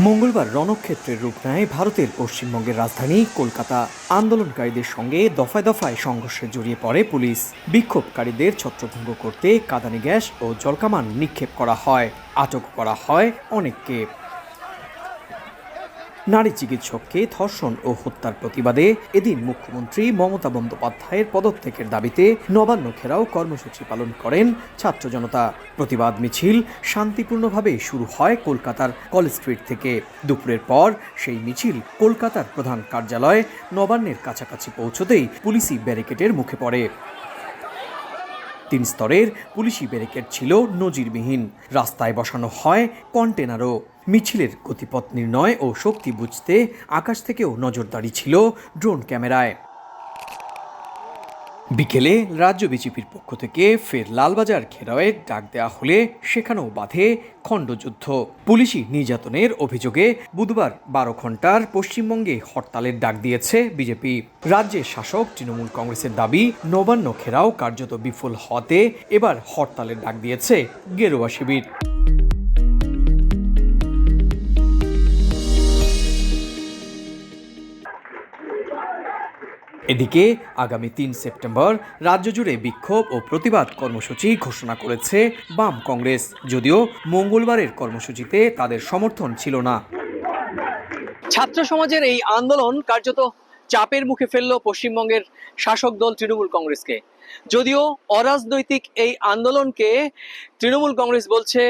মঙ্গলবার রণক্ষেত্রের রূপ নেয় ভারতের পশ্চিমবঙ্গের রাজধানী কলকাতা। আন্দোলনকারীদের সঙ্গে দফায় দফায় সংঘর্ষে জড়িয়ে পড়ে পুলিশ। বিক্ষোভকারীদের ছত্রভঙ্গ করতে কাঁদানে গ্যাস ও জলকামান নিক্ষেপ করা হয়। আটক করা হয় অনেককে। নারী চিকিৎসককে ধর্ষণ ও হত্যার প্রতিবাদে এদিন মুখ্যমন্ত্রী মমতা বন্দ্যোপাধ্যায়ের পদত্যাগের দাবিতে নবান্ন ঘেরাও কর্মসূচি পালন করেন ছাত্র জনতা। প্রতিবাদ মিছিল শান্তিপূর্ণভাবে শুরু হয় কলকাতার কলেজ স্ট্রিট থেকে। দুপুরের পর সেই মিছিল কলকাতার প্রধান কার্যালয় নবান্নের কাছাকাছি পৌঁছতেই পুলিশি ব্যারিকেডের মুখে পড়ে। 3 স্তরের পুলিশি ব্যারিকেড ছিল নজিরবিহীন। রাস্তায় বসানো হয় কন্টেনারও। মিছিলের গতিপথ নির্ণয় ও শক্তি বুঝতে আকাশ থেকেও নজরদারি ছিল ড্রোন ক্যামেরায়। বিকেলে রাজ্য বিজেপির পক্ষ থেকে ফের লালবাজার ঘেরাওয়ের ডাক দেওয়া হলে সেখানেও বাধে খণ্ডযুদ্ধ। পুলিশি নির্যাতনের অভিযোগে বুধবার 12 ঘন্টার পশ্চিমবঙ্গে হরতালের ডাক দিয়েছে বিজেপি। রাজ্যের শাসক তৃণমূল কংগ্রেসের দাবি, নবান্ন ঘেরাও কার্যত বিফল হওয়াতে এবার হরতালের ডাক দিয়েছে গেরুয়া শিবির। এদিকে আগামী 3 সেপ্টেম্বর রাজ্য জুড়ে বিক্ষোভ ও প্রতিবাদ কর্মসূচি ঘোষণা করেছে বাম কংগ্রেস, যদিও মঙ্গলবারের কর্মসূচিতে তাদের সমর্থন ছিল না। ছাত্র সমাজের এই আন্দোলন কার্যত চাপের মুখে ফেলল পশ্চিমবঙ্গের শাসক দল তৃণমূল কংগ্রেসকে। যদিও অরাজনৈতিক এই আন্দোলনকে তৃণমূল কংগ্রেস বলছে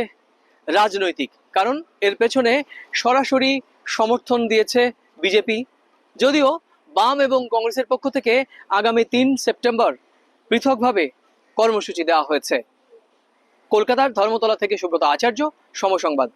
রাজনৈতিক, কারণ এর পেছনে সরাসরি সমর্থন দিয়েছে বিজেপি। যদিও বাম এবং কংগ্রেসের পক্ষ থেকে আগামী 3 সেপ্টেম্বর পৃথকভাবে কর্মসূচি দেওয়া হয়েছে। কলকাতার ধর্মতলা থেকে সুব্রত আচার্য, সময় সংবাদ।